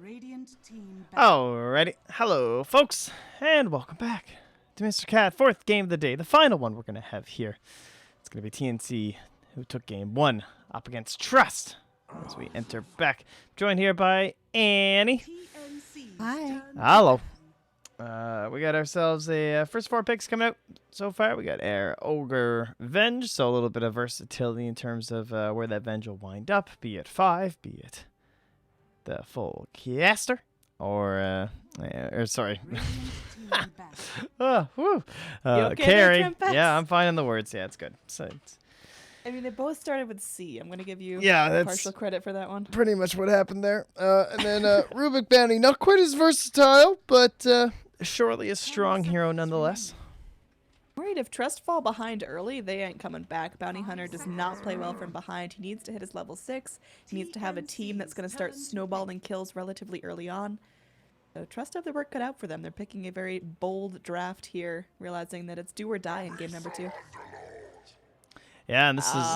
Radiant team. Alrighty, hello folks, and welcome back to Mr. Cat, fourth game of the day, the final one we're going to have here. It's going to be TNC, who took game one up against Trust, as we enter back. Joined here by Annie. TNC. Hi. Hello. We got ourselves a first four picks coming out so far. We got our Ogre Venge, so a little bit of versatility in terms of where that Venge will wind up, be it 5, be it the full caster, or sorry, okay carry. there, Trimpets? Yeah, I'm finding the words. Yeah, it's good. So I mean, they both started with C. I'm going to give you that's partial credit for that one. pretty much what happened there. And then Rubik Bounty, not quite as versatile, but surely a strong hero nonetheless. Worried if Trust fall behind early, they ain't coming back. Bounty Hunter does not play well from behind. He needs to hit his level 6. He needs to have a team that's going to start snowballing kills relatively early on. So Trust have their work cut out for them. They're picking a very bold draft here, realizing that it's do or die in game number 2. Yeah, and this is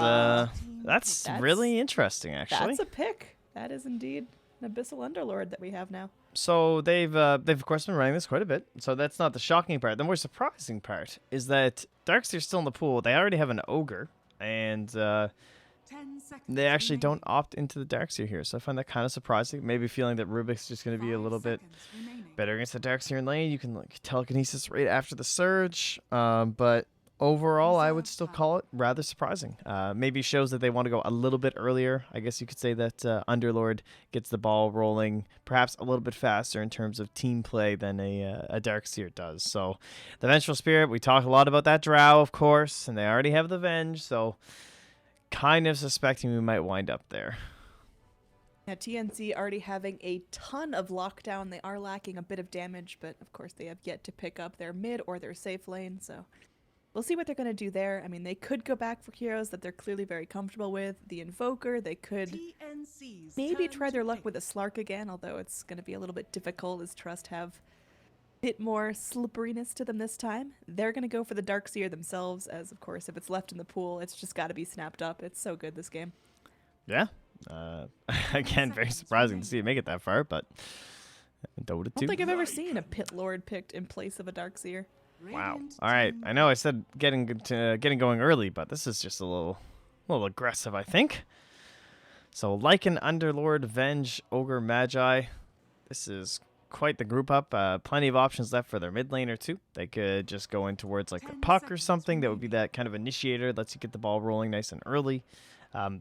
that's really interesting, actually. That's a pick. That is indeed an Abyssal Underlord that we have now. So they've of course been running this quite a bit. So that's not the shocking part. The more surprising part is that Darkseer's still in the pool. They already have an Ogre, and they actually don't opt into the Darkseer here. So I find that kind of surprising. Maybe feeling that Rubik's just going to be a little bit better against the Darkseer in lane. You can like telekinesis right after the surge, but overall, I would still call it rather surprising. Maybe shows that they want to go a little bit earlier. I guess you could say that Underlord gets the ball rolling perhaps a little bit faster in terms of team play than a Darkseer does. So the Vengeful Spirit, we talk a lot about that Drow, of course, and they already have the Venge, so kind of suspecting we might wind up there. Yeah, TNC already having a ton of lockdown. They are lacking a bit of damage, but of course they have yet to pick up their mid or their safe lane, so we'll see what they're going to do there. I mean, they could go back for heroes that they're clearly very comfortable with. The Invoker, they could maybe try their luck with a Slark again, although it's going to be a little bit difficult as Trust have a bit more slipperiness to them this time. They're going to go for the Darkseer themselves, as of course, if it's left in the pool, it's just got to be snapped up. It's so good, this game. Yeah. Again, very surprising to see it make it that far, but Dota 2. I don't think I've ever seen a Pit Lord picked in place of a Darkseer. Wow. All right. I know I said getting going early, but this is just a little aggressive, I think. So Lycan, Underlord, Venge, Ogre, Magi. This is quite the group up. Plenty of options left for their mid laner too. They could just go in towards like a puck or something. That would be that kind of initiator. Lets you get the ball rolling nice and early.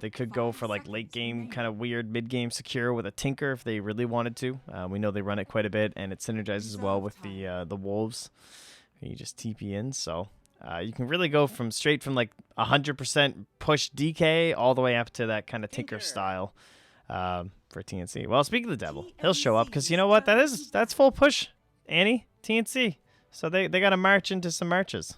They could go for like late game kind of weird mid game secure with a Tinker if they really wanted to. We know they run it quite a bit, and it synergizes well with the Wolves. You just TP in, so you can really go straight from like 100% push DK all the way up to that kind of Tinker style for TNC. Well, speaking of the devil, he'll show up because you know what? That's full push, Annie, TNC. So they got to march into some marches.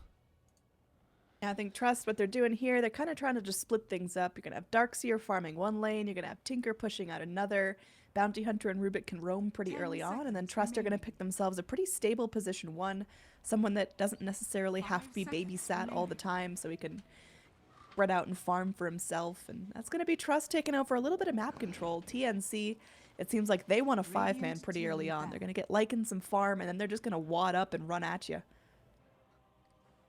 Yeah, I think Trust, what they're doing here, they're kind of trying to just split things up. You're going to have Darkseer farming one lane, you're going to have Tinker pushing out another. Bounty Hunter and Rubik can roam pretty early on, and then Trust are going to pick themselves a pretty stable position 1. Someone that doesn't necessarily have to be babysat all the time, so he can spread out and farm for himself. And that's going to be Trust taking over a little bit of map control. TNC, it seems like they want a 5-man pretty early on. They're going to get Lycan some farm, and then they're just going to wad up and run at you.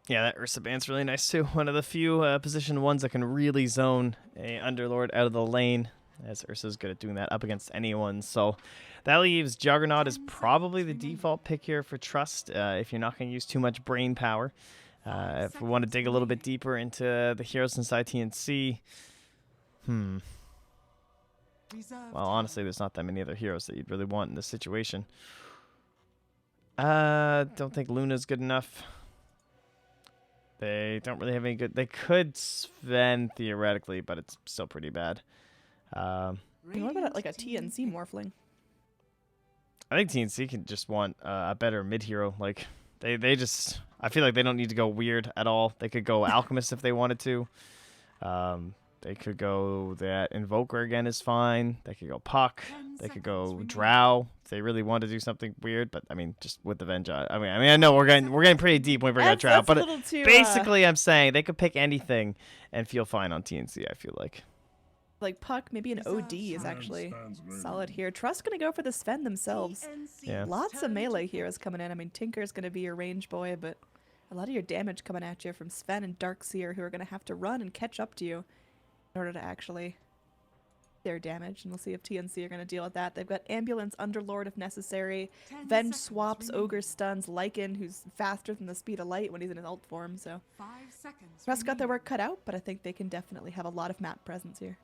Yeah, that Ursa band's really nice too. One of the few position 1s that can really zone a Underlord out of the lane, as Ursa's good at doing that up against anyone. So that leaves Juggernaut is probably the default pick here for Trust if you're not going to use too much brain power. If we want to dig a little bit deeper into the heroes inside TNC, well, honestly, there's not that many other heroes that you'd really want in this situation. Don't think Luna's good enough. They don't really have any good... They could Sven, theoretically, but it's still pretty bad. What about like a TNC Morphling? I think TNC can just want a better mid hero. Like they just, I feel like they don't need to go weird at all. They could go Alchemist if they wanted to. They could go that Invoker again is fine. They could go Puck. They could go Drow if they really want to do something weird. But I mean, just with the Venge. I mean, I know we're getting pretty deep when we bring out Drow. But basically, I'm saying they could pick anything and feel fine on TNC. I feel like. Like Puck, maybe an OD is actually solid here. Trust gonna go for the Sven themselves. TNC Yeah. Lots of turn to melee kill. heroes coming in. I mean, Tinker's gonna be your range boy, but a lot of your damage coming at you from Sven and Darkseer, who are gonna have to run and catch up to you in order to actually their damage. And we'll see if TNC are gonna deal with that. They've got Ambulance, Underlord if necessary. 10 Venge seconds swaps, remaining. Ogre stuns, Lycan, who's faster than the speed of light when he's in his ult form. So 5 seconds. Trust got their remaining. work cut out, but I think they can definitely have a lot of map presence here.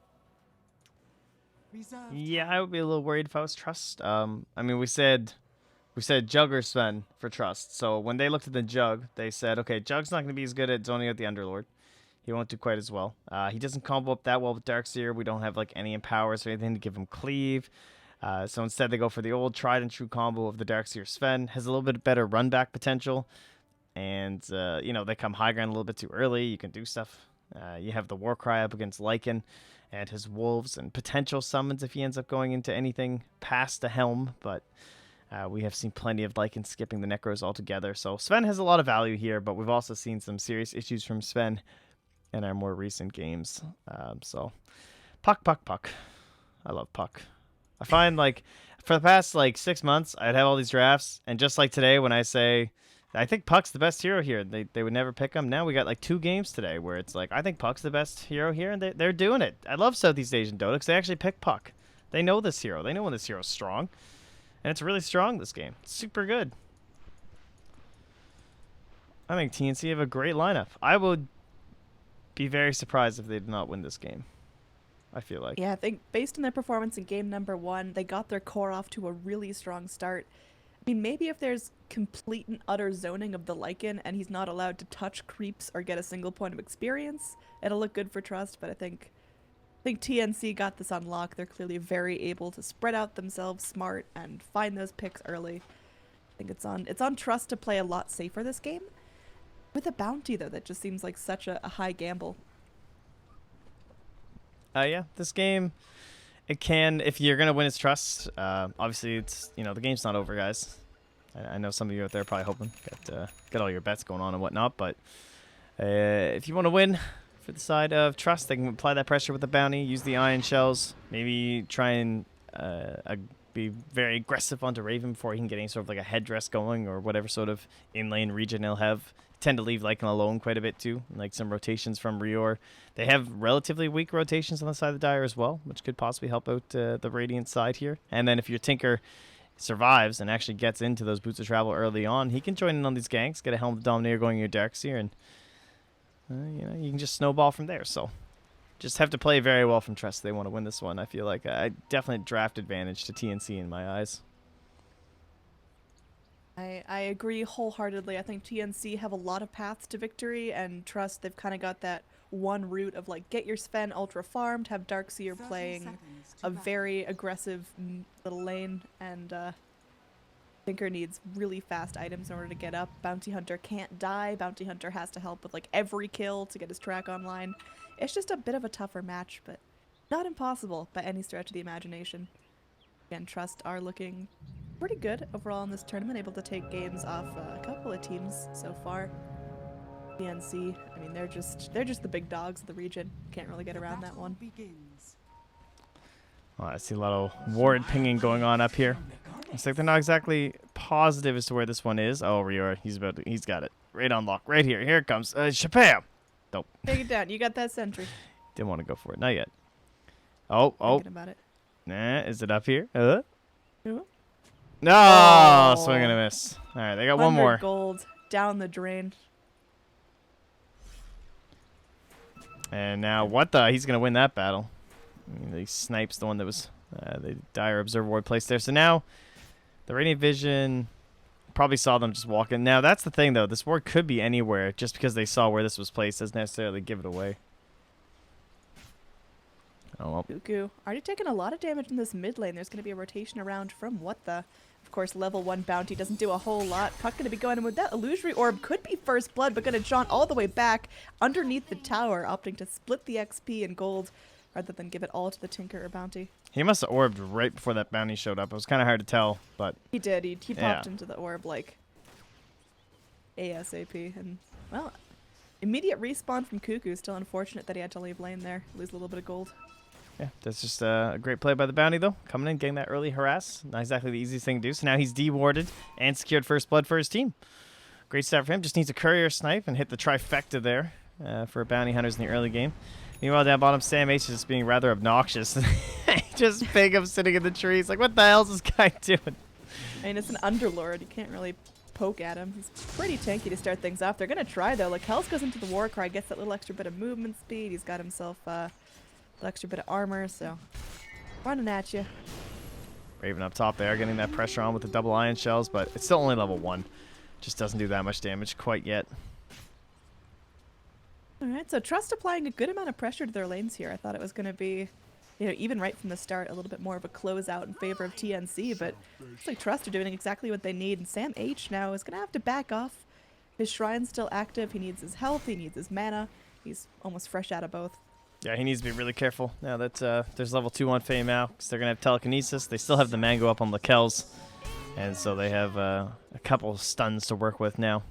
Reserve Yeah, time. I would be a little worried if I was Trust. I mean, we said Jug or Sven for Trust. So when they looked at the Jug, they said, okay, Jug's not going to be as good at zoning out the Underlord. He won't do quite as well. He doesn't combo up that well with Darkseer. We don't have like any empowers or anything to give him cleave. So instead they go for the old tried and true combo of the Darkseer Sven. Has a little bit better run back potential. And, you know, they come high ground a little bit too early. You can do stuff. You have the Warcry up against Lycan and his wolves and potential summons if he ends up going into anything past the helm. But we have seen plenty of Lycan skipping the Necros altogether. So Sven has a lot of value here, but we've also seen some serious issues from Sven in our more recent games. So Puck. I love Puck. I find like for the past like 6 months, I'd have all these drafts. And just like today when I say I think Puck's the best hero here. They would never pick him. Now we got like 2 games today where it's like, I think Puck's the best hero here, and they're doing it. I love Southeast Asian Dota because they actually pick Puck. They know this hero. They know when this hero's strong. And it's really strong this game. It's super good. I think TNC have a great lineup. I would be very surprised if they did not win this game. I feel like. Yeah, I think based on their performance in game number 1, they got their core off to a really strong start. I mean, maybe if there's complete and utter zoning of the Lycan and he's not allowed to touch creeps or get a single point of experience, it'll look good for Trust, but I think TNC got this on lock. They're clearly very able to spread out themselves smart and find those picks early. I think it's on Trust to play a lot safer this game. With a bounty, though, that just seems like such a high gamble. Yeah, this game, it can, if you're going to win its Trust, obviously it's, you know, the game's not over, guys. I know some of you out there are probably hoping, get all your bets going on and whatnot, but if you want to win for the side of Trust, they can apply that pressure with the bounty, use the Iron Shells, maybe try and be very aggressive onto Raven before he can get any sort of like a headdress going or whatever sort of in-lane region he'll have. Tend to leave Lycan alone quite a bit too, like some rotations from Rior. They have relatively weak rotations on the side of the Dire as well, which could possibly help out the Radiant side here. And then if your Tinker survives and actually gets into those Boots of Travel early on, he can join in on these ganks, get a Helm of Dominator going in your Darkseer, and you know, you can just snowball from there. So just have to play very well from Trust if they want to win this one. I feel like I definitely draft advantage to TNC in my eyes. I agree wholeheartedly. I think TNC have a lot of paths to victory, and Trust, they've kind of got that one route of like get your Sven ultra farmed, have Darkseer 30 playing seconds to a battle. very aggressive little lane, and Tinker needs really fast items in order to get up. Bounty Hunter can't die. Bounty Hunter has to help with like every kill to get his track online. It's just a bit of a tougher match, but not impossible by any stretch of the imagination. Again, Trust are looking pretty good overall in this tournament, able to take games off a couple of teams so far. TNC, I mean, they're just the big dogs of the region. Can't really get The around that battle one. begins. Oh, I see a lot of ward pinging going on up here. Looks like they're not exactly positive as to where this one is. Oh, Rior, he's got it right on lock, right here. Here it comes. Chappelle. Nope, Take it down. You got that sentry. didn't want to go for it. Not yet. Oh, Thinking about it. nah, is it up here? Ooh. No, Oh. swing and a miss. All right, they got one 100 more. gold down the drain. And now, what the? He's going to win that battle. I mean, he snipes the one that was the Dire Observer Ward placed there. So now, the Radiant Vision probably saw them just walk in. Now, that's the thing, though. This ward could be anywhere. Just because they saw where this was placed doesn't necessarily give it away. Oh, well. Cuckoo. Already taking a lot of damage in this mid lane. There's going to be a rotation around from what the... Of course, level 1 bounty doesn't do a whole lot. Puck going to be going in with that illusory orb. Could be first blood, but going to jaunt all the way back underneath the tower, opting to split the XP and gold rather than give it all to the Tinker or bounty. He must have orbed right before that bounty showed up. It was kind of hard to tell, but He did. He Yeah. popped into the orb like ASAP. And, well, immediate respawn from Cuckoo. Still unfortunate that he had to leave lane there. Lose a little bit of gold. Yeah, that's just a great play by the bounty, though. Coming in, getting that early harass. Not exactly the easiest thing to do. So now he's dewarded and secured first blood for his team. Great start for him. Just needs a courier snipe and hit the trifecta there for bounty hunters in the early game. Meanwhile, down bottom, Sam H is just being rather obnoxious. Just pig him sitting in the trees. Like, what the hell's this guy doing? I mean, it's an underlord. You can't really poke at him. He's pretty tanky to start things off. They're going to try, though. Like, Hells goes into the war cry, gets that little extra bit of movement speed. He's got himself a little extra bit of armor, so running at you. Raven up top there, getting that pressure on with the double ion shells, but it's still only level 1. Just doesn't do that much damage quite yet. All right, so Trust applying a good amount of pressure to their lanes here. I thought it was going to be, you know, even right from the start, a little bit more of a closeout in favor of TNC, but looks like Trust are doing exactly what they need, and Sam H now is going to have to back off. His Shrine's still active. He needs his health. He needs his mana. He's almost fresh out of both. Yeah, he needs to be really careful now that there's level 2 on Faye Mao, because they're going to have telekinesis. They still have the mango up on Lakel's, and so they have a couple stuns to work with now.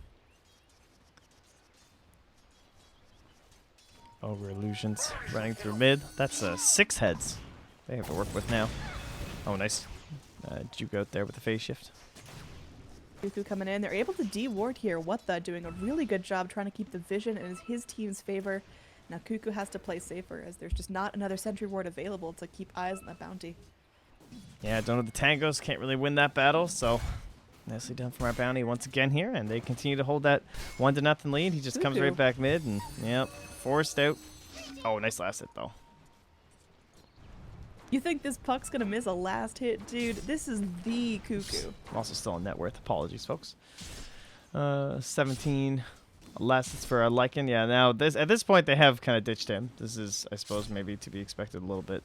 Ogre illusions running through mid. That's 6 heads they have to work with now. Oh, nice juke out there with the phase shift. Cuckoo coming in. They're able to deward here. What the? Doing a really good job trying to keep the vision in his team's favor. Now Cuckoo has to play safer as there's just not another sentry ward available to keep eyes on that bounty. Yeah, don't know the tangos. Can't really win that battle, so nicely done from our bounty once again here, and they continue to hold that 1-0 lead. He just comes right back mid, and yep, forced out. Oh, nice last hit though. You think this puck's gonna miss a last hit, dude? This is the Cuckoo. I'm also still on net worth. Apologies, folks. 17 last hits for Lycan. Yeah, now at this point they have kind of ditched him. This is, I suppose, maybe to be expected a little bit.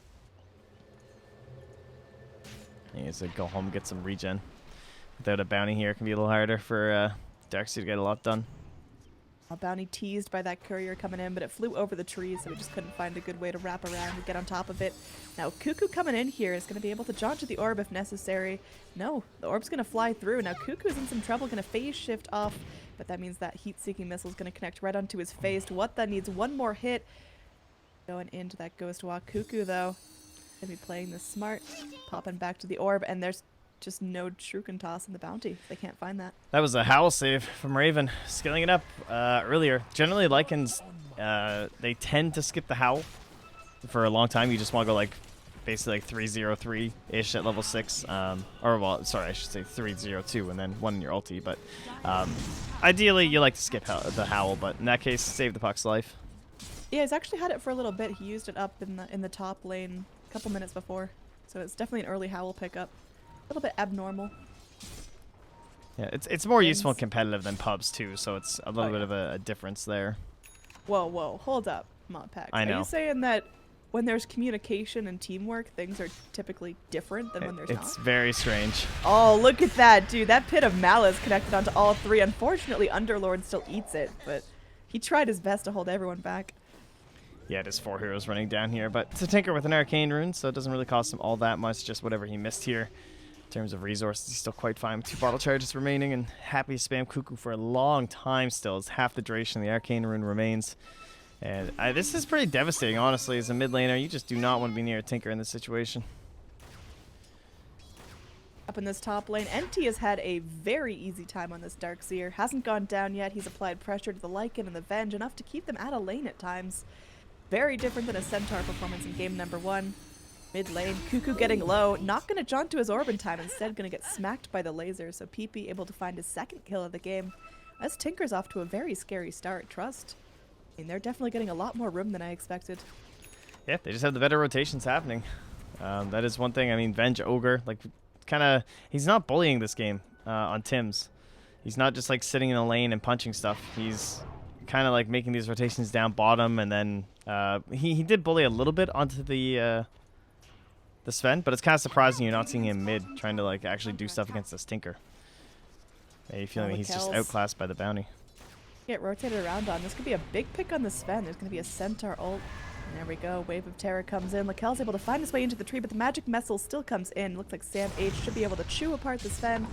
He needs to go home and get some regen. Without a bounty here, it can be a little harder for Darkseid to get a lot done. A bounty teased by that courier coming in, but it flew over the trees, so we just couldn't find a good way to wrap around and get on top of it. Now, Cuckoo coming in here is going to be able to jaunt to the orb if necessary. No, the orb's going to fly through. Now, Cuckoo's in some trouble, going to phase shift off, but that means that heat-seeking missile is going to connect right onto his face. What that needs one more hit. Going into that Ghost Walk. Cuckoo, though, going to be playing this smart, popping back to the orb, and there's just no Shuriken toss in the bounty. They can't find that. That was a howl save from Raven, scaling it up earlier. Generally, Lycans, they tend to skip the howl for a long time. You just want to go like basically like 3-0-3-ish at level 6. Or, well, sorry, I should say 3-0-2 and then 1 in your ulti. But ideally, you like to skip the howl, but in that case, save the puck's life. Yeah, he's actually had it for a little bit. He used it up in the top lane a couple minutes before. So it's definitely an early howl pickup. A little bit abnormal. Yeah, it's more useful and competitive than pubs too, so it's a little bit of a difference there. Whoa, hold up, Modpack. I know. Are you saying that when there's communication and teamwork, things are typically different than when there's not? It's very strange. Oh, look at that, dude. That Pit of Malice connected onto all 3. Unfortunately, Underlord still eats it, but he tried his best to hold everyone back. Yeah, it is 4 heroes running down here, but it's a Tinker with an Arcane Rune, so it doesn't really cost him all that much, just whatever he missed here. In terms of resources, he's still quite fine with 2 bottle charges remaining, and happy to spam Cuckoo for a long time still, as half the duration of the Arcane Rune remains. And this is pretty devastating, honestly, as a mid laner. You just do not want to be near a Tinker in this situation. Up in this top lane, NT has had a very easy time on this Darkseer. Hasn't gone down yet. He's applied pressure to the Lycan and the Venge, enough to keep them out of lane at times. Very different than a Centaur performance in game number 1. Mid lane, Cuckoo getting low, not going to jaunt to his orb in time, instead going to get smacked by the laser, so PP able to find his 2nd kill of the game. As Tinker's off to a very scary start. Trust, I mean, they're definitely getting a lot more room than I expected. Yeah, they just have the better rotations happening. That is one thing. I mean, Venge Ogre, like, kind of, he's not bullying this game on Tim's. He's not just like sitting in a lane and punching stuff. He's kind of like making these rotations down bottom, and then he did bully a little bit onto the Sven, but it's kind of surprising you're not seeing him mid trying to like actually do stuff against this Tinker. Maybe feeling he's just outclassed by the bounty. Get rotated around on. This could be a big pick on the Sven. There's going to be a Centaur ult. And there we go. Wave of Terror comes in. Lakel's able to find his way into the tree, but the magic missile still comes in. Looks like Sam H should be able to chew apart the Sven.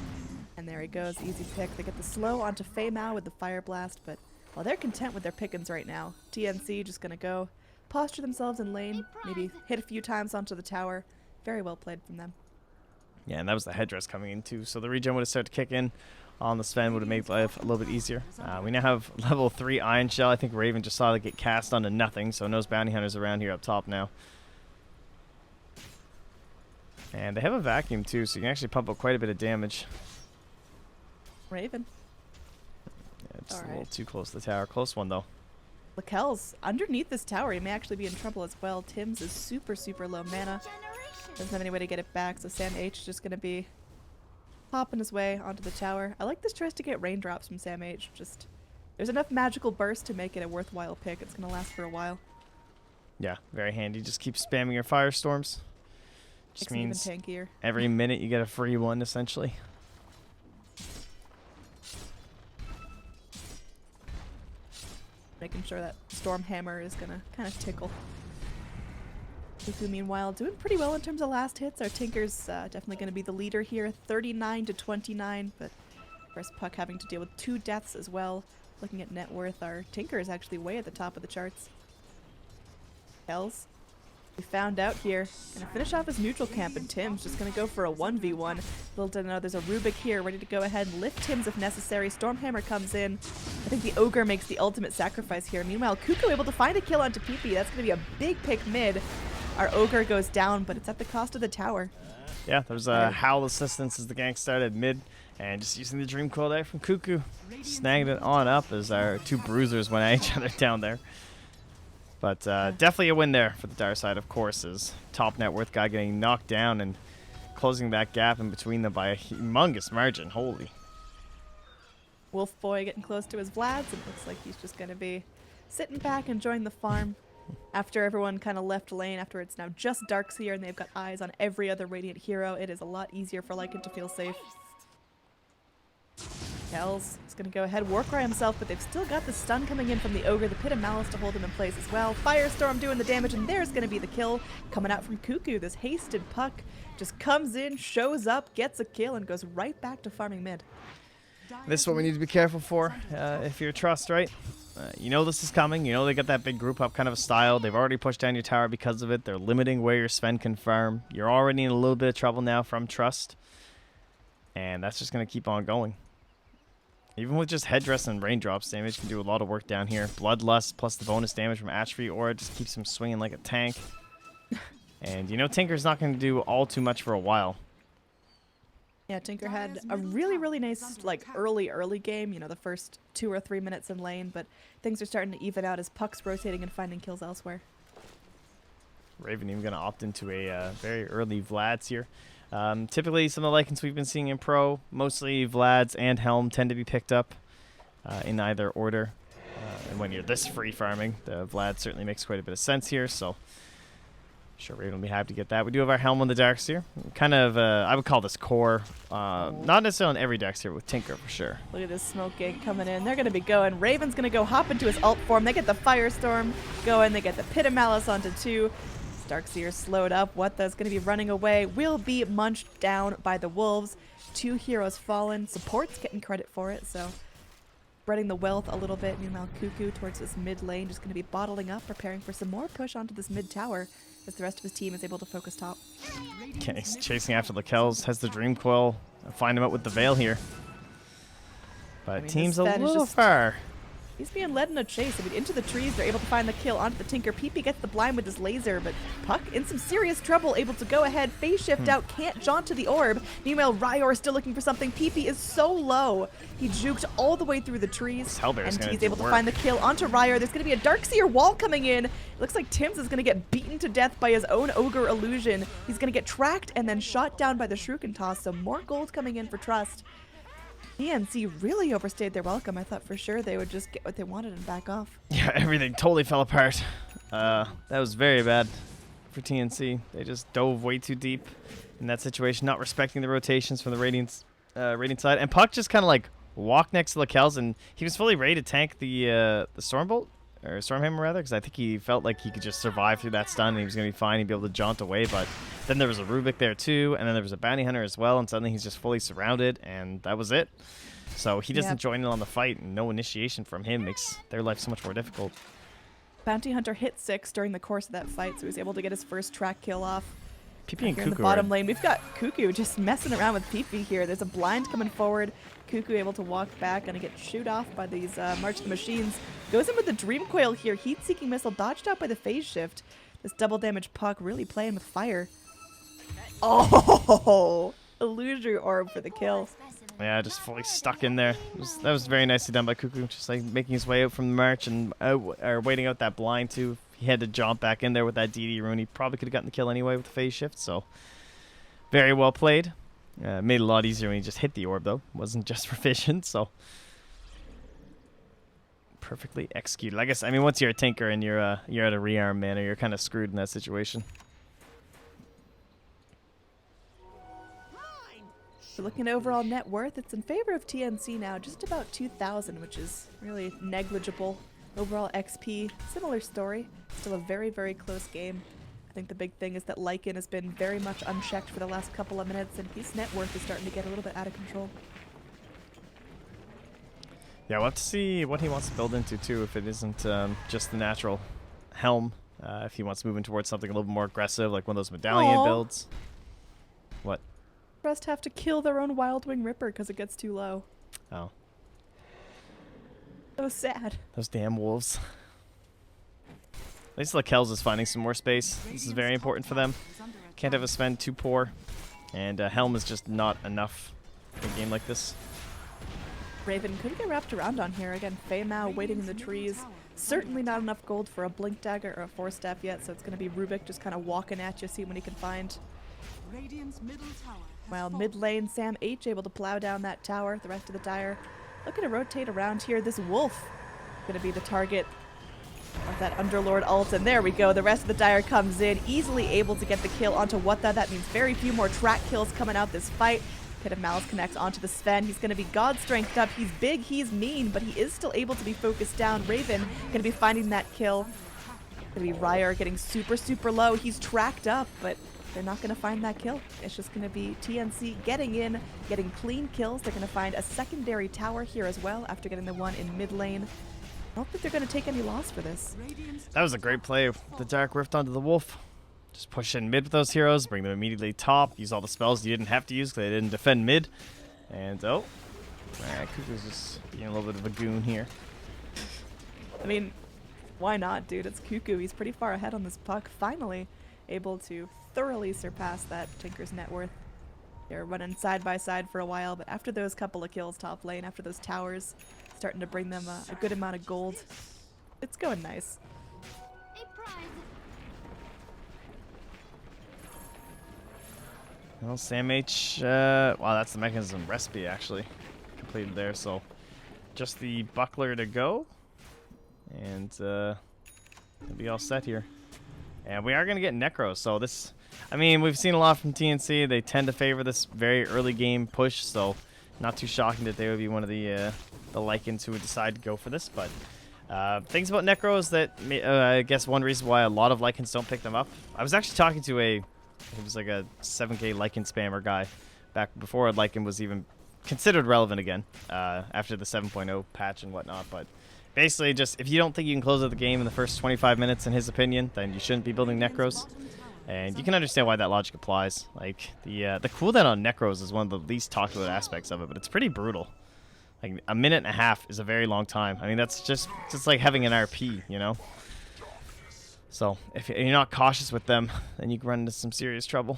And there he goes. Easy pick. They get the slow onto Faye Mao with the Fire Blast, but well, they're content with their pickings right now. TNC just going to go posture themselves in lane, maybe hit a few times onto the tower. Very well played from them. Yeah, and that was the headdress coming in too. So the regen would have started to kick in on the Sven, would have made life a little bit easier. We now have level 3 Iron Shell. I think Raven just saw it get cast onto nothing, so knows bounty hunters around here up top now. And they have a vacuum too, so you can actually pump up quite a bit of damage. Raven. Yeah, just a little too close to the tower. Close one though. Lakel's underneath this tower. He may actually be in trouble as well. Tim's is super, super low mana. Doesn't have any way to get it back, so Sam H is just going to be hopping his way onto the tower. I like this choice to get raindrops from Sam H. Just, there's enough magical burst to make it a worthwhile pick. It's going to last for a while. Yeah, very handy. Just keep spamming your firestorms. Just Makes means it even tankier. every minute you get a free one, essentially. Making sure that Stormhammer is going to kind of tickle. Cuckoo, meanwhile, doing pretty well in terms of last hits. Our Tinker's definitely going to be the leader here, 39 to 29, but of course Puck having to deal with 2 deaths as well. Looking at net worth, our Tinker is actually way at the top of the charts. Hells, we found out here. Gonna finish off his neutral camp, and Tim's just gonna go for a 1v1. Little did I know there's a Rubik here ready to go ahead and lift Tim's if necessary. Stormhammer comes in. I think the Ogre makes the ultimate sacrifice here. Meanwhile, Cuckoo able to find a kill onto PP. That's gonna be a big pick mid. Our Ogre goes down, but it's at the cost of the tower. Yeah, there's a Howl assistance as the gank started mid, and just using the Dream Coil there from Cuckoo. Snagged it on up as our 2 bruisers went at each other down there. But definitely a win there for the Dire side, of course, is top net worth guy getting knocked down and closing that gap in between them by a humongous margin. Holy. Wolf Boy getting close to his Vlads, and it looks like he's just going to be sitting back enjoying the farm. After everyone kind of left lane, after it's now just Darkseer and they've got eyes on every other Radiant hero, it is a lot easier for Lycan to feel safe. Kells is going to go ahead, Warcry himself, but they've still got the stun coming in from the Ogre, the Pit of Malice to hold him in place as well. Firestorm doing the damage, and there's going to be the kill coming out from Cuckoo. This hasted Puck just comes in, shows up, gets a kill, and goes right back to farming mid. This is what we need to be careful for if you're Trust, right? You know this is coming. You know they got that big group up kind of a style. They've already pushed down your tower because of it. They're limiting where your Sven can farm. You're already in a little bit of trouble now from Trust. And that's just going to keep on going. Even with just headdress and raindrops, damage can do a lot of work down here. Bloodlust plus the bonus damage from Atrophy Aura just keeps him swinging like a tank. And you know Tinker's not going to do all too much for a while. Yeah, Tinker had a really, really nice, like, early game, you know, the first 2 or 3 minutes in lane, but things are starting to even out as Puck's rotating and finding kills elsewhere. Raven even going to opt into a very early Vlad's here. Typically, some of the Lycans we've been seeing in Pro, mostly Vlad's and Helm tend to be picked up in either order. And when you're this free farming, the Vlad certainly makes quite a bit of sense here, so sure Raven will be happy to get that. We do have our Helm on the Darkseer. Kind of, I would call this core. Not necessarily on every Darkseer, with Tinker for sure. Look at this smoke gank coming in. They're going to be going. Raven's going to go hop into his alt form. They get the Firestorm going. They get the Pit of Malice onto 2. Darkseer slowed up. What that's going to be running away will be munched down by the wolves. 2 heroes fallen. Support's getting credit for it, so spreading the wealth a little bit. Meanwhile, Cuckoo towards this mid lane just going to be bottling up, preparing for some more push onto this mid tower as the rest of his team is able to focus top. Okay, he's chasing after Lakel's, has the Dream Coil. Find him out with the Veil here. But I mean, team's a this Sven is little just far. He's being led in a chase. I mean, into the trees, they're able to find the kill onto the Tinker. PP gets the blind with his laser, but Puck in some serious trouble, able to go ahead, phase shift out, can't jaunt to the orb. Meanwhile, Ryor is still looking for something. PP is so low. He juked all the way through the trees, and he's able to find the kill onto Ryor. There's going to be a Darkseer wall coming in. It looks like Tim's is going to get beaten to death by his own Ogre illusion. He's going to get tracked and then shot down by the Shuriken Toss, so more gold coming in for Trust. TNC really overstayed their welcome. I thought for sure they would just get what they wanted and back off. Yeah, everything totally fell apart. That was very bad for TNC. They just dove way too deep in that situation, not respecting the rotations from the Radiant side. And Puck just kind of like walked next to Lakel's, and he was fully ready to tank the Stormbolt, or Stormhammer rather, because I think he felt like he could just survive through that stun and he was going to be fine. He'd be able to jaunt away, but then there was a Rubik there too, and then there was a Bounty Hunter as well, and suddenly he's just fully surrounded, and that was it. So he doesn't join in on the fight, and no initiation from him makes their life so much more difficult. Bounty Hunter hit 6 during the course of that fight, so he was able to get his first track kill off. PP and Here in the Cuckoo bottom are- lane, we've got Cuckoo just messing around with PP here. There's a blind coming forward. Cuckoo able to walk back, gonna get shoot off by these March of the Machines. Goes in with the Dream Coil here. Heat-seeking missile dodged out by the phase shift. This double damage puck really playing with fire. Oh, illusory orb for the kill. Yeah, just fully stuck in there. That was very nicely done by Cuckoo, just like making his way out from the march and or waiting out that blind too. He had to jump back in there with that DD rune. He probably could have gotten the kill anyway with the phase shift, so very well played. Made it a lot easier when he just hit the orb though. Wasn't just for vision, so perfectly executed. I guess, I mean, once you're a tinker and you're at a rearm mana, you're kind of screwed in that situation. So looking at overall net worth, it's in favor of TNC now, just about 2,000, which is really negligible. Overall XP, similar story. Still a very, very close game. I think the big thing is that Lycan has been very much unchecked for the last couple of minutes, and his net worth is starting to get a little bit out of control. Yeah, we'll have to see what he wants to build into too, if it isn't just the natural helm. If he wants to move in towards something a little bit more aggressive, like one of those medallion Aw. builds. What? Rest have to kill their own Wild Wing Ripper because it gets too low. Oh, So sad. those damn wolves. At least Lakel's is finding some more space. This is very important for them. Can't have a spend too poor. And Helm is just not enough in a game like this. Raven could get wrapped around on here. Again, Fei Mao waiting in the trees. Certainly not enough gold for a Blink Dagger or a Force Staff yet, so it's going to be Rubik just kind of walking at you, see what he can find. Radiant's middle tower has While fallen. mid lane, Sam H able to plow down that tower, the rest of the Dire. Looking to rotate around here. This Wolf going to be the target of that Underlord ult, and there we go. The rest of the Dire comes in, easily able to get the kill onto Wata. That means very few more track kills coming out this fight. Pit of Malice connects onto the Sven. He's going to be God strengthed up. He's big, he's mean, but he is still able to be focused down. Raven going to be finding that kill. Going to be Ryer getting super, super low. He's tracked up, but they're not going to find that kill. It's just going to be TNC getting in, getting clean kills. They're going to find a secondary tower here as well after getting the one in mid lane. I don't think they're going to take any loss for this. That was a great play. The Dark Rift onto the Wolf. Just push in mid with those heroes, bring them immediately top, use all the spells you didn't have to use because they didn't defend mid. And, oh. Cuckoo's just being a little bit of a goon here. I mean, why not, dude? It's Cuckoo. He's pretty far ahead on this puck. Finally able to thoroughly surpass that Tinker's net worth. They're running side by side for a while, but after those couple of kills top lane, after those towers, starting to bring them a good amount of gold, it's going nice. Well, Sam H, wow, that's the mechanism recipe actually completed there. So just the buckler to go, and we'll be all set here. And we are going to get Necros. So this, I mean, we've seen a lot from TNC. They tend to favor this very early game push, so not too shocking that they would be one of the Lycans who would decide to go for this. But things about Necros that I guess one reason why a lot of Lycans don't pick them up. I was actually talking to it was like a 7k Lycan spammer guy back before Lycan was even considered relevant again after the 7.0 patch and whatnot. But basically, just if you don't think you can close out the game in the first 25 minutes, in his opinion, then you shouldn't be building Necros. And you can understand why that logic applies. Like the cooldown on Necros is one of the least talked about aspects of it, but it's pretty brutal. Like a minute and a half is a very long time. I mean, that's just like having an RP, you know. So if you're not cautious with them, then you can run into some serious trouble.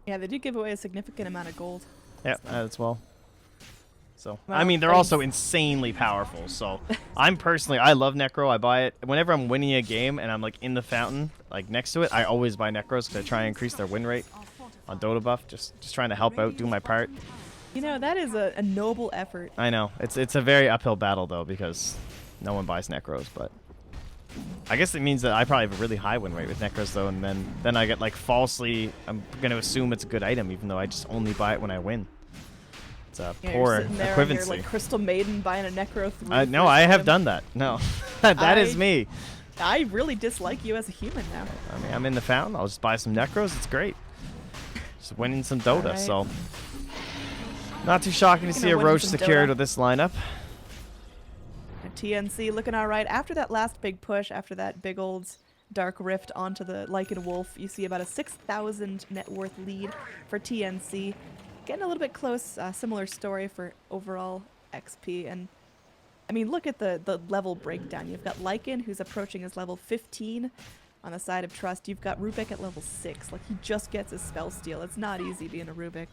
Yeah, they do give away a significant amount of gold. Yeah, as well. So Well, I mean, they're thanks. also insanely powerful. So I'm personally, I love Necro. I buy it whenever I'm winning a game and I'm like in the fountain, like next to it. I always buy Necros because I try and increase their win rate on Dota buff. Just trying to help out, do my part. You know, that is a noble effort. I know it's a very uphill battle though because no one buys Necros, but I guess it means that I probably have a really high win rate with Necros though, and then I get like falsely, I'm gonna assume it's a good item even though I just only buy it when I win. It's a Yeah, poor you're sitting there on your, equivalency. like Crystal Maiden buying a Necro 3. No, for I have him. done that. No, that is I- me. I really dislike you as a human now. I mean, I'm in the fountain. I'll just buy some Necros. It's great. Just winning some Dota. Alright. So not too shocking to see Gonna a win Roach some secured Dota. with this lineup. TNC looking all right. After that last big push, after that big old Dark Rift onto the Lycan Wolf, you see about a 6,000 net worth lead for TNC. Getting a little bit close, similar story for overall XP. And I mean, look at the level breakdown. You've got Lycan, who's approaching his level 15 on the side of Trust. You've got Rubik at level 6. Like, he just gets his spell steal. It's not easy being a Rubik.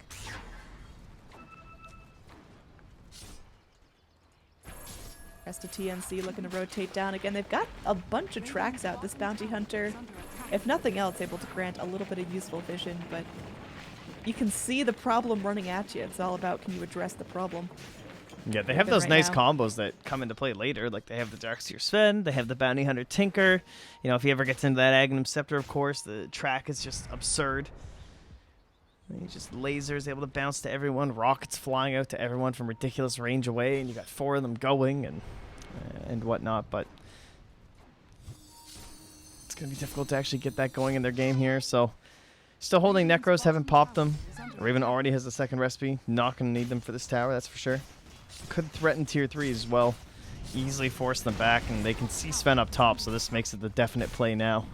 Rest of TNC looking to rotate down again. They've got a bunch of tracks out. This Bounty Hunter, if nothing else, able to grant a little bit of useful vision, but you can see the problem running at you. It's all about, can you address the problem? Yeah, they have those nice combos that come into play later. Like, they have the Darkseer Sven, they have the Bounty Hunter Tinker. You know, if he ever gets into that Aghanim Scepter, of course, the track is just absurd. And he just lasers, able to bounce to everyone. Rockets flying out to everyone from ridiculous range away, and you got 4 of them going and whatnot. But it's gonna be difficult to actually get that going in their game here. So still holding Necros, haven't popped them. Raven already has the second recipe. Not gonna need them for this tower, that's for sure. Could threaten tier 3 as well. Easily force them back, and they can see Sven up top, so this makes it the definite play now.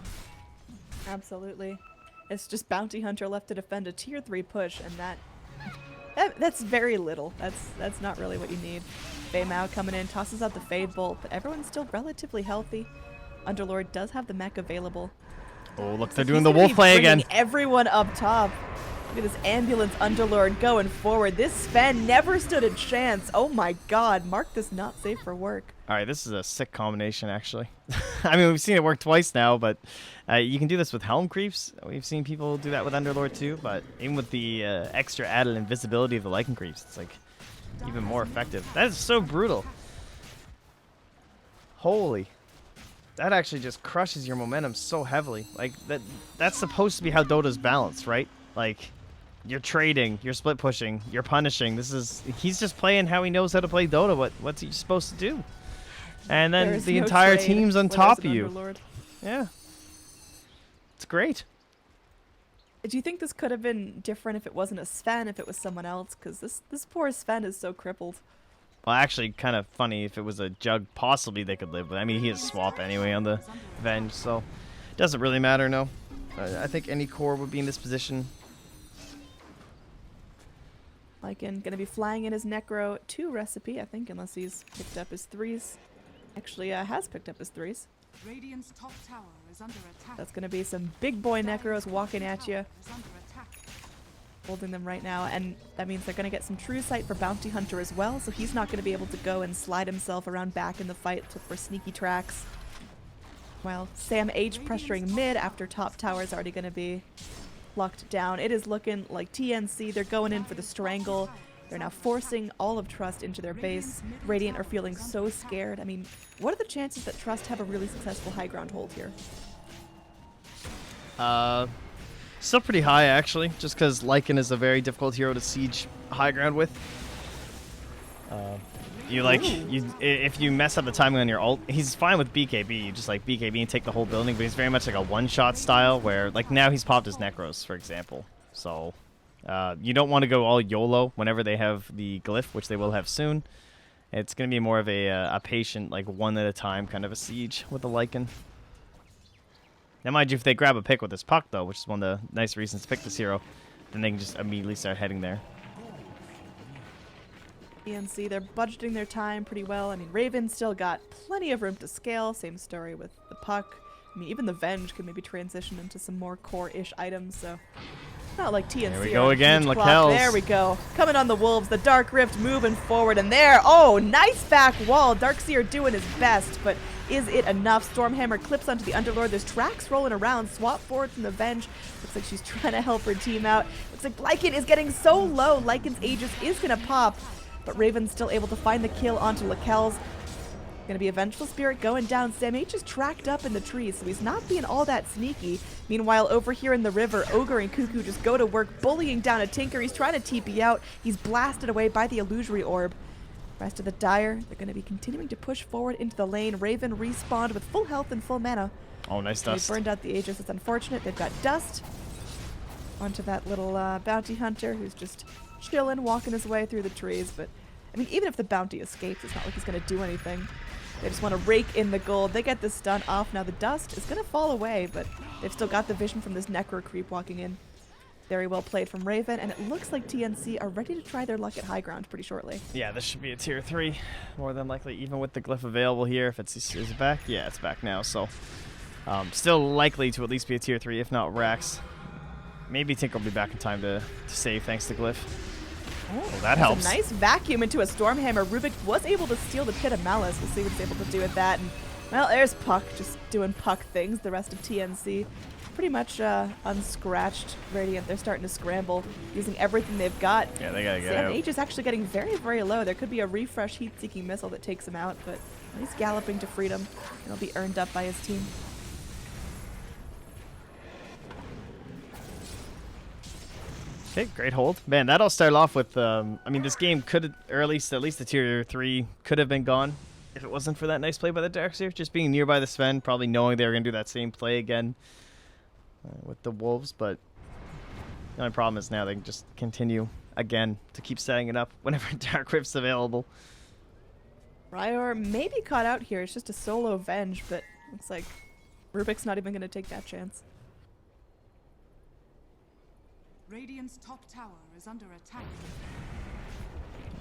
Absolutely. It's just Bounty Hunter left to defend a tier 3 push, and that's very little. That's not really what you need. Fei Mao coming in, tosses out the Fade Bolt, but everyone's still relatively healthy. Underlord does have the mech available. Oh, look, they're doing the wolf play again. Everyone up top. Look at this ambulance Underlord going forward. This Sven never stood a chance. Oh my god, mark this not safe for work. Alright, this is a sick combination, actually. I mean, we've seen it work twice now, but you can do this with Helm Creeps. We've seen people do that with Underlord too, but even with the extra added invisibility of the Lycan Creeps, it's like even more effective. That is so brutal. Holy. That actually just crushes your momentum so heavily. Like, that's supposed to be how Dota's balanced, right? Like, you're trading, you're split pushing, you're punishing. He's just playing how he knows how to play Dota. What's he supposed to do? And then the entire team's on top of you. Underlord. Yeah. It's great. Do you think this could have been different if it wasn't a Sven, if it was someone else? Because this poor Sven is so crippled. Well, actually, kind of funny if it was a Jug, possibly they could live with. I mean, he has swap anyway on the Venge, so it doesn't really matter, no. I think any core would be in this position. Lycan gonna be flying in his Necro 2 recipe, I think, unless he's picked up his 3s. Actually, has picked up his 3s. Radiant's top tower is under attack. That's gonna be some big boy Necros walking at you, Is under attack. holding them right now, and that means they're gonna get some true sight for Bounty Hunter as well, so he's not gonna be able to go and slide himself around back in the fight for sneaky tracks. While Sam H pressuring mid after top tower is already gonna be locked down. It is looking like TNC, they're going in for the strangle. They're now forcing all of Trust into their base. Radiant are feeling so scared. I mean, what are the chances that Trust have a really successful high ground hold here? Still pretty high, actually, just because Lycan is a very difficult hero to siege high ground with. If you mess up the timing on your ult, he's fine with BKB. You just like BKB and take the whole building, but he's very much like a one-shot style where, like, now he's popped his Necros, for example. So you don't want to go all YOLO whenever they have the glyph, which they will have soon. It's going to be more of a patient, like, one at a time kind of a siege with the Lycan. Now, mind you, if they grab a pick with this puck, though, which is one of the nice reasons to pick this hero, then they can just immediately start heading there. TNC, they're budgeting their time pretty well. I mean, Raven's still got plenty of room to scale. Same story with the puck. I mean, even the Venge could maybe transition into some more core-ish items, so not like TNC. There we go again, Lakells. There we go. Coming on the Wolves, the Dark Rift moving forward, and there, oh, nice back wall. Darkseer doing his best, but is it enough? Stormhammer clips onto the Underlord. There's tracks rolling around. Swap forward from the Venge. Looks like she's trying to help her team out. Looks like Lycan is getting so low. Lycan's Aegis is going to pop, but Raven's still able to find the kill onto Lakells. Gonna be a Vengeful Spirit going down. Sam H is tracked up in the trees, so he's not being all that sneaky. Meanwhile, over here in the river, Ogre and Cuckoo just go to work bullying down a Tinker. He's trying to TP out. He's blasted away by the Illusory Orb. Rest of the Dire, they're gonna be continuing to push forward into the lane. Raven respawned with full health and full mana. Oh, nice dust. They burned out the Aegis. It's unfortunate. They've got dust onto that little Bounty Hunter who's just chilling, walking his way through the trees, but I mean, even if the bounty escapes, it's not like he's going to do anything. They just want to rake in the gold. They get this stun off. Now the dust is going to fall away, but they've still got the vision from this Necro creep walking in. Very well played from Raven, and it looks like TNC are ready to try their luck at high ground pretty shortly. Yeah, this should be a tier 3, more than likely, even with the glyph available here. If it's is it back? Yeah, it's back now. So still likely to at least be a tier 3, if not Rax. Maybe Tink will be back in time to save thanks to glyph. Oh, that helps. A nice vacuum into a Stormhammer. Rubik was able to steal the Pit of Malice. We'll see what he's able to do with that. And, well, there's Puck just doing Puck things. The rest of TNC pretty much unscratched. Radiant, they're starting to scramble, using everything they've got. Yeah, they gotta get out. H is actually getting very, very low. There could be a refresh heat-seeking missile that takes him out, but he's galloping to freedom. It'll be earned up by his team. Okay, great hold. Man, that'll start off with, I mean, this game could, or at least the tier 3 could have been gone if it wasn't for that nice play by the Darkseer. Just being nearby the Sven, probably knowing they were going to do that same play again with the Wolves. But the only problem is now they can just continue again to keep setting it up whenever Dark Rift's available. Ryor may be caught out here. It's just a solo Venge, but looks like Rubik's not even going to take that chance. Radiant's top tower is under attack.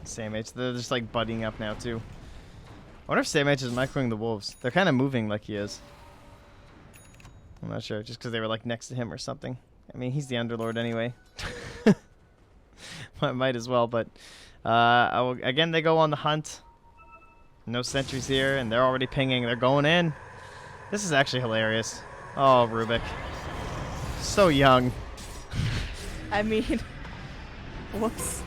Same H, they're just like buddying up now too. I wonder if Same H is microing the Wolves. They're kind of moving like he is. I'm not sure, just because they were like next to him or something. I mean, he's the Underlord anyway. Might as well, but again, they go on the hunt. No sentries here, and they're already pinging. They're going in. This is actually hilarious. Oh, Rubik. So young. I mean, whoops.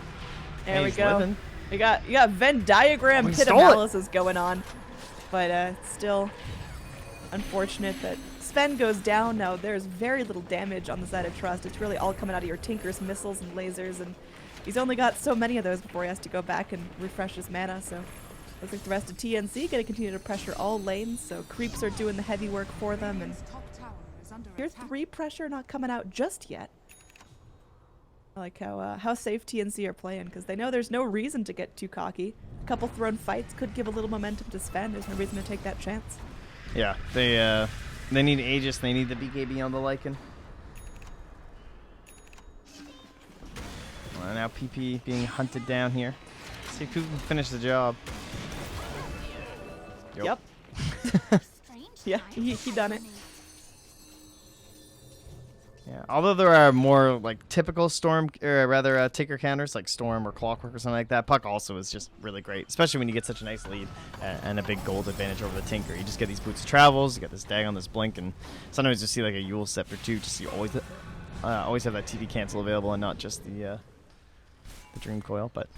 There Hey, we he's go. living. You got Venn diagram he Pit of stole it. Malice is going on, but still unfortunate that Sven goes down. Now there's very little damage on the side of Trust. It's really all coming out of your Tinker's missiles and lasers, and he's only got so many of those before he has to go back and refresh his mana. So looks like the rest of TNC going to continue to pressure all lanes. So creeps are doing the heavy work for them, and Radiant's top tower is under tier attack. 3 pressure not coming out just yet. I like how safe TNC are playing, because they know there's no reason to get too cocky. A couple thrown fights could give a little momentum to Sven. There's no reason to take that chance. Yeah, they need Aegis. They need the BKB on the Lycan. Well, now PP being hunted down here. See who can finish the job. Yep. Yeah, he done it. Yeah, although there are more like typical Storm, or rather Tinker counters like Storm or Clockwork or something like that, Puck also is just really great, especially when you get such a nice lead and a big gold advantage over the Tinker. You just get these Boots of Travels, you get this Dag on this Blink, and sometimes you see like a Yule Scepter too, just so you always have that TP cancel available and not just the Dream Coil. But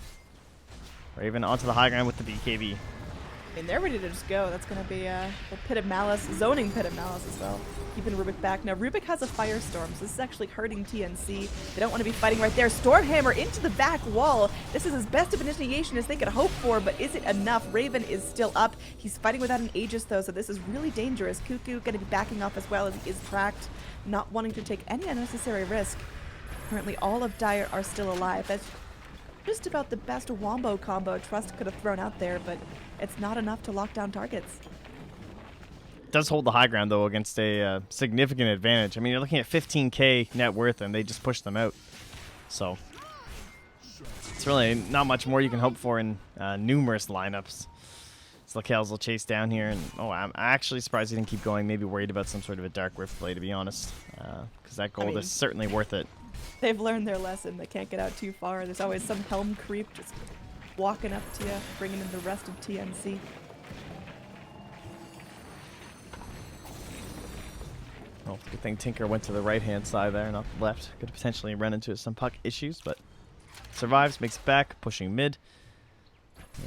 Raven onto the high ground with the BKB. I mean, they're ready to just go. That's going to be the Pit of Malice, zoning Pit of Malice as well. Keeping Rubik back. Now, Rubik has a Firestorm, so this is actually hurting TNC. They don't want to be fighting right there. Stormhammer into the back wall. This is as best of an initiation as they could hope for, but is it enough? Raven is still up. He's fighting without an Aegis, though, so this is really dangerous. Cuckoo going to be backing off as well, as he is tracked, not wanting to take any unnecessary risk. Currently, all of Dire are still alive. That's just about the best wombo combo Trust could have thrown out there, but it's not enough to lock down targets. Does hold the high ground though against a significant advantage. I mean, you're looking at 15k net worth, and they just push them out. So it's really not much more you can hope for in numerous lineups. So Lakel's will chase down here, and I'm actually surprised he didn't keep going. Maybe worried about some sort of a Dark Rift play, to be honest, because that gold is certainly worth it. They've learned their lesson. They can't get out too far. There's always some Helm creep just walking up to you, bringing in the rest of TNC. Well, good thing Tinker went to the right-hand side there, not the left. Could potentially run into some Puck issues, but survives, makes it back, pushing mid.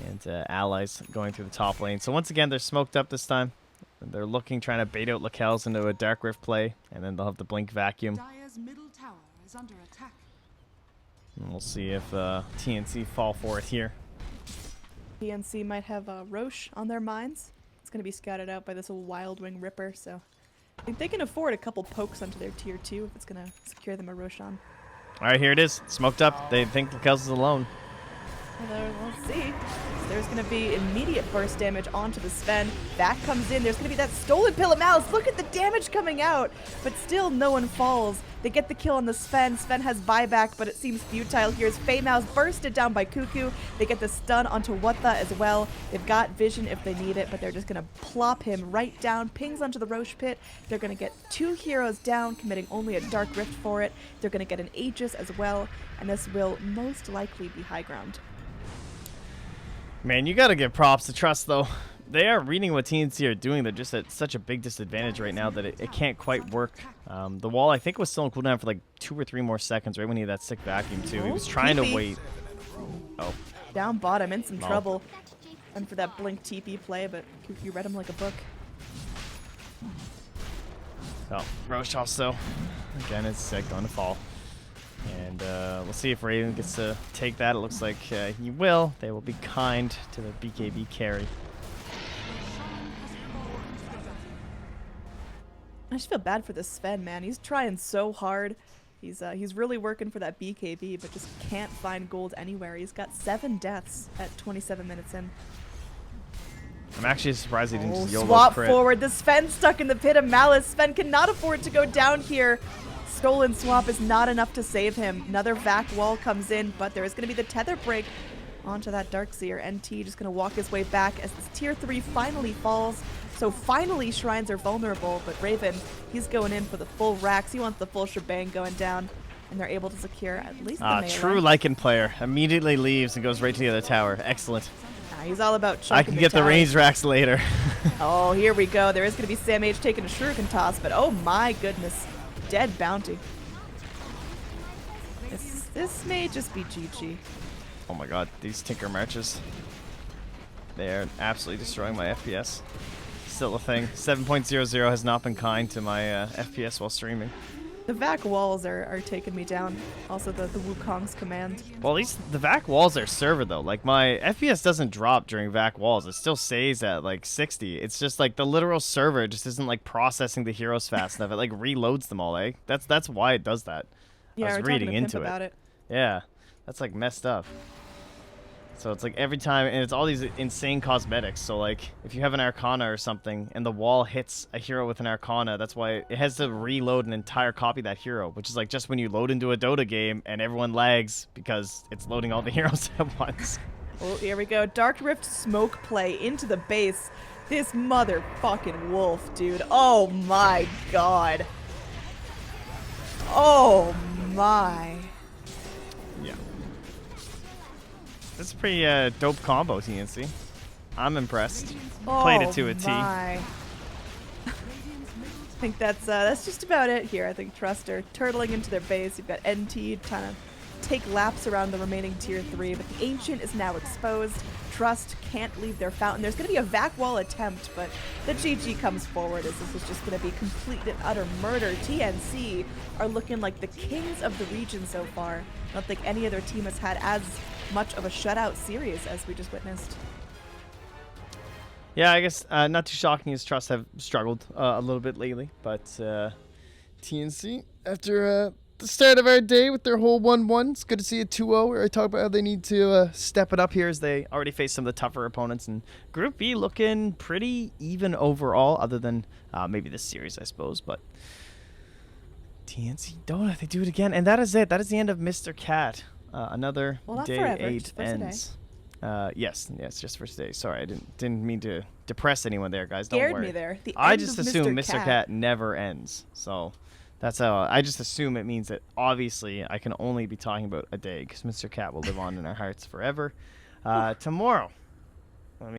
And allies going through the top lane. So once again, they're smoked up this time. They're looking, trying to bait out Lakel's into a Dark Rift play, and then they'll have the Blink vacuum. Dire's middle tower is under attack. And we'll see if TNC fall for it here. TNC might have Roche on their minds. It's going to be scouted out by this old Wild Wing Ripper, so I think they can afford a couple pokes onto their tier 2 if it's going to secure them a Roshan. All right, here it is. Smoked up. They think Lakel's is alone. We'll see. There's going to be immediate burst damage onto the Sven. That comes in. There's going to be that stolen pill of malice. Look at the damage coming out. But still, no one falls. They get the kill on the Sven. Sven has buyback, but it seems futile here as Fey Mouse bursted down by Cuckoo. They get the stun onto Wata as well. They've got vision if they need it, but they're just going to plop him right down. Pings onto the Roche Pit. They're going to get 2 heroes down, committing only a Dark Rift for it. They're going to get an Aegis as well, and this will most likely be high ground. Man, you gotta give props to Trust, though. They are reading what TNC are doing. They're just at such a big disadvantage right now that it can't quite work. The wall, I think, was still on cooldown for like 2 or 3 more seconds, right when he had that sick vacuum, too. He was trying to wait. Oh. Down bottom, in some trouble. And for that blink TP play, but Cuckoo read him like a book. Oh, Roche also. Again, it's sick, going to fall. And we'll see if Raven gets to take that. It looks like he will. They will be kind to the BKB carry. I just feel bad for this Sven, man. He's trying so hard. He's really working for that BKB, but just can't find gold anywhere. He's got 7 deaths at 27 minutes in. I'm actually surprised he didn't just YOLO swap crit. forward. The Sven stuck in the pit of malice. Sven cannot afford to go down here. Stolen swap is not enough to save him. Another vac wall comes in, but there is going to be the tether break onto that Darkseer. NT just going to walk his way back as this tier 3 finally falls. So finally shrines are vulnerable, but Raven, he's going in for the full racks. He wants the full shebang going down, and they're able to secure at least the melee. True Lycan player. Immediately leaves and goes right to the other tower. Excellent. He's all about I can get the range racks later. Oh, here we go. There is going to be Sam H taking a shuriken toss, but oh my goodness. Dead bounty. This may just be GG. Oh my god, these Tinker Marches. They are absolutely destroying my FPS. Still a thing. 7.00 has not been kind to my FPS while streaming. The vac walls are taking me down. Also the Wukong's command. Well, at least the vac walls are server though. Like my FPS doesn't drop during vac walls. It still stays at like 60. It's just like the literal server just isn't like processing the heroes fast enough. It like reloads them all, eh? That's why it does that. Yeah, I was reading into about it. Yeah, that's like messed up. So it's like every time, and it's all these insane cosmetics. So like, if you have an Arcana or something, and the wall hits a hero with an Arcana, that's why it has to reload an entire copy of that hero, which is like just when you load into a Dota game, and everyone lags because it's loading all the heroes at once. Oh, here we go. Dark Rift smoke play into the base. This motherfucking wolf, dude. Oh my god. Oh my. Yeah. That's a pretty dope combo, TNC. I'm impressed. Played it to a T. I think that's just about it here. I think Trust are turtling into their base. You've got NT trying to take laps around the remaining tier 3, but the Ancient is now exposed. Trust can't leave their fountain. There's going to be a vac wall attempt, but the GG comes forward as this is just going to be complete and utter murder. TNC are looking like the kings of the region so far. I don't think any other team has had as much of a shutout series as we just witnessed. Yeah, I guess not too shocking as Trust have struggled a little bit lately, but TNC, after the start of our day with their whole 1-1, it's good to see a 2-0 where I talk about how they need to step it up here as they already face some of the tougher opponents. And Group B looking pretty even overall, other than maybe this series, I suppose, but TNC Dota, they do it again. And that is it. That is the end of Mr. Cat. Another day forever, 8 ends. Yes, just for today. Sorry, I didn't mean to depress anyone there, guys. Don't Scared worry. me there. The I end just of assume Mr. Cat never ends. So that's how I just assume it means that obviously I can only be talking about a day because Mr. Cat will live on in our hearts forever. Tomorrow